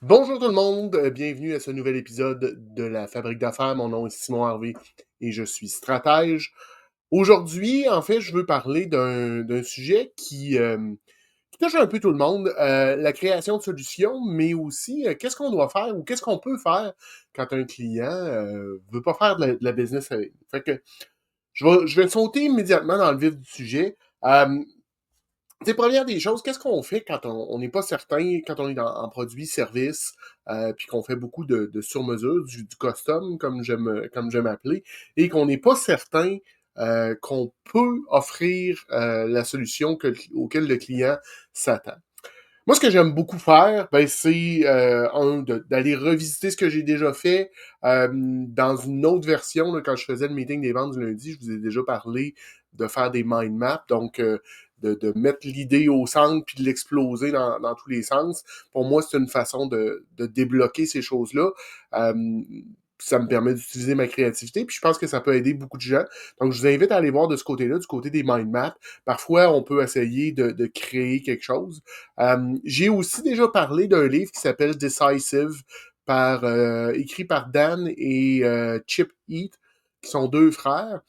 Bonjour tout le monde, bienvenue à ce nouvel épisode de la Fabrique d'affaires. Mon nom est Simon Harvey et je suis stratège. Aujourd'hui, en fait, je veux parler d'un sujet qui touche un peu tout le monde, la création de solutions, mais aussi qu'est-ce qu'on doit faire ou qu'est-ce qu'on peut faire quand un client veut pas faire de la business avec nous. Fait que je vais sauter immédiatement dans le vif du sujet. Première des choses, qu'est-ce qu'on fait quand on n'est pas certain, quand on est en produit-service, puis qu'on fait beaucoup de sur-mesure, du custom, comme j'aime appeler, et qu'on n'est pas certain qu'on peut offrir la solution auquel le client s'attend. Moi, ce que j'aime beaucoup faire, ben, c'est d'aller revisiter ce que j'ai déjà fait dans une autre version. Là, quand je faisais le meeting des ventes du lundi, je vous ai déjà parlé de faire des mind maps, donc de mettre l'idée au centre puis de l'exploser dans tous les sens. Pour moi, c'est une façon de débloquer ces choses-là. Euh, Ça me permet d'utiliser ma créativité, puis je pense que ça peut aider beaucoup de gens. Donc, je vous invite à aller voir de ce côté-là, du côté des mind maps. Parfois, on peut essayer de créer quelque chose. J'ai aussi déjà parlé d'un livre qui s'appelle Decisive, écrit par Dan et Chip Heath, qui sont deux frères.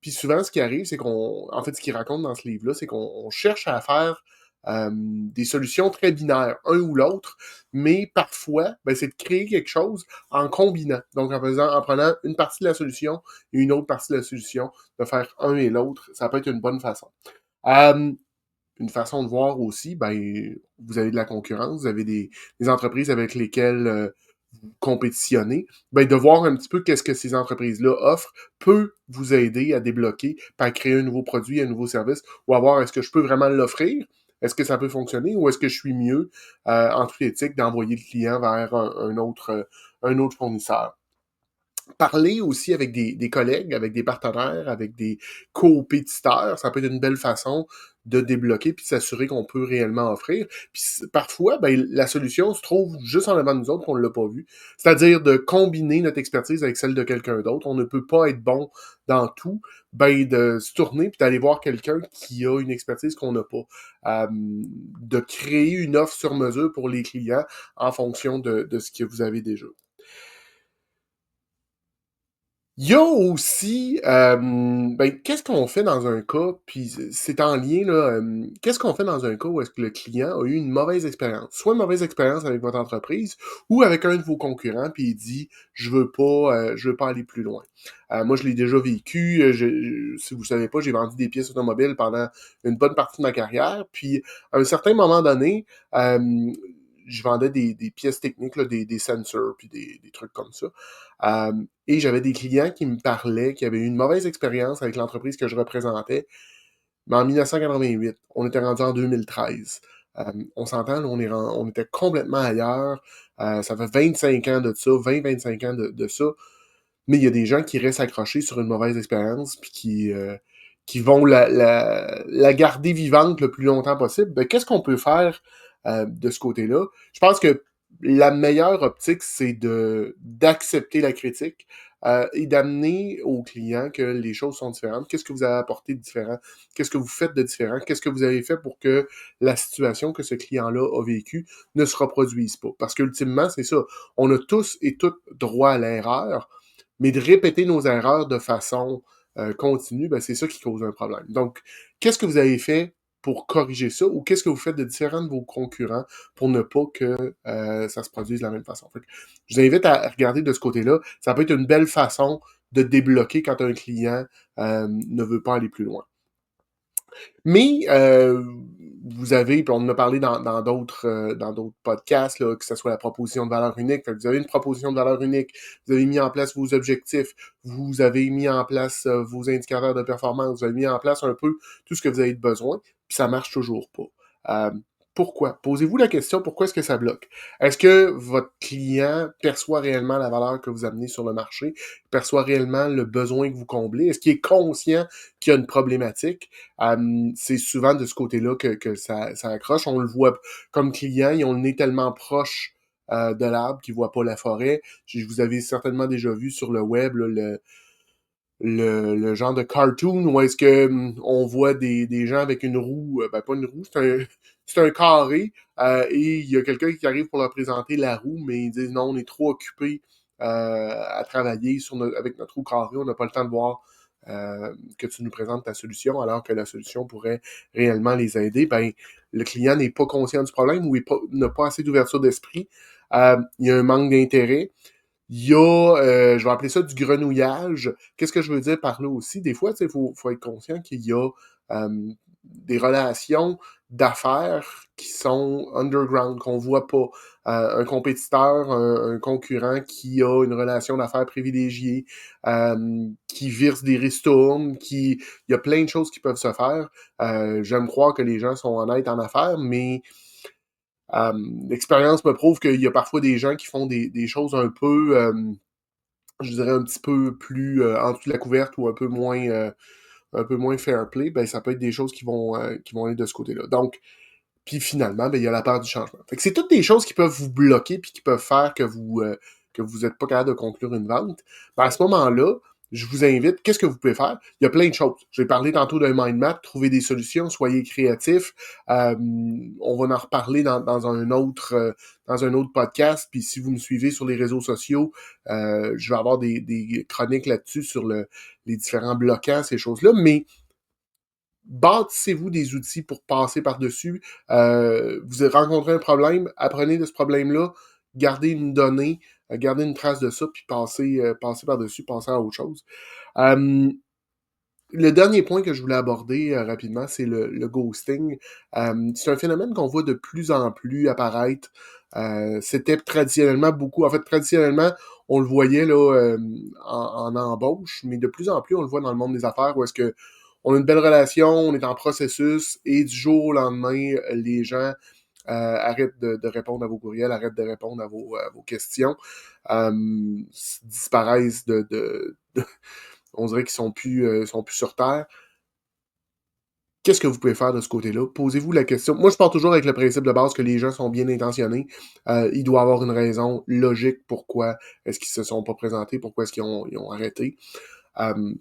Puis souvent, ce qui arrive, c'est en fait, ce qu'ils racontent dans ce livre-là, c'est qu'on cherche à faire des solutions très binaires, un ou l'autre, mais parfois, ben, c'est de créer quelque chose en combinant. Donc, en prenant une partie de la solution et une autre partie de la solution, de faire un et l'autre, ça peut être une bonne façon. Euh, une façon de voir aussi, ben, vous avez de la concurrence, vous avez des entreprises avec lesquelles vous compétitionnez, ben, de voir un petit peu qu'est-ce que ces entreprises-là offrent peut vous aider à débloquer, puis à créer un nouveau produit, un nouveau service, ou à voir est-ce que je peux vraiment l'offrir, est-ce que ça peut fonctionner, ou est-ce que je suis mieux, en toute éthique, d'envoyer le client vers un autre fournisseur. Parler aussi avec des collègues, avec des partenaires, avec des compétiteurs, ça peut être une belle façon de débloquer puis de s'assurer qu'on peut réellement offrir. Puis parfois, ben, la solution se trouve juste en avant de nous autres qu'on ne l'a pas vu. C'est-à-dire de combiner notre expertise avec celle de quelqu'un d'autre. On ne peut pas être bon dans tout. Ben, de se tourner puis d'aller voir quelqu'un qui a une expertise qu'on n'a pas. De créer une offre sur mesure pour les clients en fonction de ce que vous avez déjà. Il y a aussi, ben, qu'est-ce qu'on fait dans un cas, puis c'est en lien, là, qu'est-ce qu'on fait dans un cas où est-ce que le client a eu une mauvaise expérience? Soit une mauvaise expérience avec votre entreprise ou avec un de vos concurrents, puis il dit, je veux pas aller plus loin. Moi, je l'ai déjà vécu. Si vous ne savez pas, j'ai vendu des pièces automobiles pendant une bonne partie de ma carrière. Puis, à un certain moment donné, euh, je vendais des pièces techniques, là, des sensors, puis des trucs comme ça. Et j'avais des clients qui me parlaient, qui avaient eu une mauvaise expérience avec l'entreprise que je représentais, mais en 1988. On était rendu en 2013. On s'entend, là, on était complètement ailleurs. Ça fait 25 ans de ça, 20-25 ans de ça. Mais il y a des gens qui restent accrochés sur une mauvaise expérience, puis qui vont la garder vivante le plus longtemps possible. Ben, qu'est-ce qu'on peut faire de ce côté-là? Je pense que la meilleure optique, c'est d'accepter la critique et d'amener au client que les choses sont différentes. Qu'est-ce que vous avez apporté de différent? Qu'est-ce que vous faites de différent? Qu'est-ce que vous avez fait pour que la situation que ce client-là a vécue ne se reproduise pas? Parce qu'ultimement, c'est ça. On a tous et toutes droit à l'erreur, mais de répéter nos erreurs de façon continue, ben, c'est ça qui cause un problème. Donc, qu'est-ce que vous avez fait pour corriger ça, ou qu'est-ce que vous faites de différent de vos concurrents pour ne pas que ça se produise de la même façon? Fait que je vous invite à regarder de ce côté-là. Ça peut être une belle façon de débloquer quand un client ne veut pas aller plus loin. Mais vous avez, puis on en a parlé dans d'autres podcasts, là, que ce soit la proposition de valeur unique. Fait que vous avez une proposition de valeur unique, vous avez mis en place vos objectifs, vous avez mis en place vos indicateurs de performance, vous avez mis en place un peu tout ce que vous avez besoin, puis ça marche toujours pas. Euh, Pourquoi? Posez-vous la question, pourquoi est-ce que ça bloque? Est-ce que votre client perçoit réellement la valeur que vous amenez sur le marché, perçoit réellement le besoin que vous comblez? Est-ce qu'il est conscient qu'il y a une problématique? C'est souvent de ce côté-là que ça accroche. On le voit comme client, ils ont le nez tellement proche de l'arbre qu'ils ne voient pas la forêt. Vous avez certainement déjà vu sur le web là, le genre de cartoon où est-ce que on voit des gens avec une roue, ben pas une roue, c'est un carré, et il y a quelqu'un qui arrive pour leur présenter la roue, mais ils disent non, on est trop occupé à travailler avec notre roue carrée, on n'a pas le temps de voir que tu nous présentes ta solution, alors que la solution pourrait réellement les aider. Ben, le client n'est pas conscient du problème ou n'a pas assez d'ouverture d'esprit. Il y a un manque d'intérêt. Il y a, je vais appeler ça du grenouillage. Qu'est-ce que je veux dire par là aussi? Des fois, il faut être conscient qu'il y a des relations d'affaires qui sont underground, qu'on voit pas. Un compétiteur, un concurrent qui a une relation d'affaires privilégiée, qui verse des ristournes, il y a plein de choses qui peuvent se faire. J'aime croire que les gens sont honnêtes en affaires, mais l'expérience me prouve qu'il y a parfois des gens qui font des choses un peu, je dirais un petit peu plus en dessous de la couverte ou un peu moins fair play, ben ça peut être des choses qui vont aller de ce côté-là. Donc, puis finalement, ben, il y a la peur du changement. Fait que c'est toutes des choses qui peuvent vous bloquer puis qui peuvent faire que vous êtes pas capable de conclure une vente. Ben, à ce moment-là, je vous invite, qu'est-ce que vous pouvez faire? Il y a plein de choses. J'ai parlé tantôt d'un mind map, trouver des solutions, soyez créatifs. On va en reparler dans un autre podcast. Puis si vous me suivez sur les réseaux sociaux, je vais avoir des chroniques là-dessus sur les différents bloquants, ces choses-là. Mais bâtissez-vous des outils pour passer par-dessus. Vous avez rencontré un problème, apprenez de ce problème-là, gardez une donnée, gardez une trace de ça, puis passez par-dessus, passez à autre chose. Le dernier point que je voulais aborder rapidement, c'est le ghosting. C'est un phénomène qu'on voit de plus en plus apparaître. C'était traditionnellement beaucoup. En fait, traditionnellement, on le voyait là en embauche, mais de plus en plus, on le voit dans le monde des affaires où est-ce que on a une belle relation, on est en processus, et du jour au lendemain, les gens arrêtent de répondre à vos courriels, arrêtent de répondre à vos questions, disparaissent on dirait qu'ils sont plus sur Terre. Qu'est-ce que vous pouvez faire de ce côté-là? Posez-vous la question. Moi, je pars toujours avec le principe de base que les gens sont bien intentionnés. Il doit y avoir une raison logique pourquoi est-ce qu'ils se sont pas présentés, pourquoi est-ce ils ont arrêté.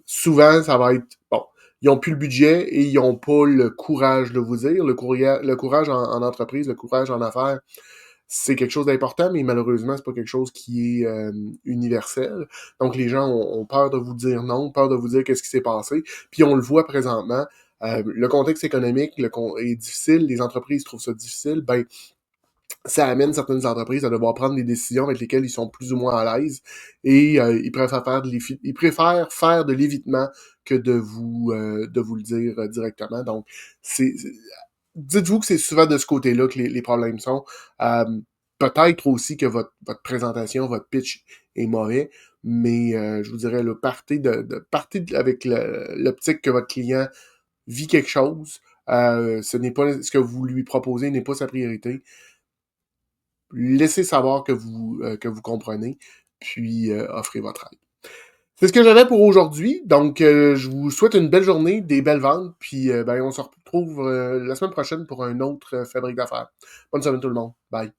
Souvent, ça va être, bon, ils n'ont plus le budget et ils n'ont pas le courage de vous dire. Le courage en entreprise, le courage en affaires, c'est quelque chose d'important, mais malheureusement, c'est pas quelque chose qui est universel. Donc, les gens ont peur de vous dire non, peur de vous dire qu'est-ce qui s'est passé. Puis, on le voit présentement. Le contexte économique est difficile, les entreprises trouvent ça difficile. Ben, ça amène certaines entreprises à devoir prendre des décisions avec lesquelles ils sont plus ou moins à l'aise et ils préfèrent faire de l'évitement que de vous le dire directement. Donc, dites-vous que c'est souvent de ce côté-là que les problèmes sont. Euh, Peut-être aussi que votre présentation, votre pitch est mauvais, mais je vous dirais, là, partez avec l'optique que votre client vit quelque chose. Ce n'est pas ce que vous lui proposez n'est pas sa priorité. Laissez savoir que vous comprenez, puis offrez votre aide. C'est ce que j'avais pour aujourd'hui. Donc, je vous souhaite une belle journée, des belles ventes, puis ben, on se retrouve la semaine prochaine pour un autre Fabrique d'affaires. Bonne semaine tout le monde. Bye.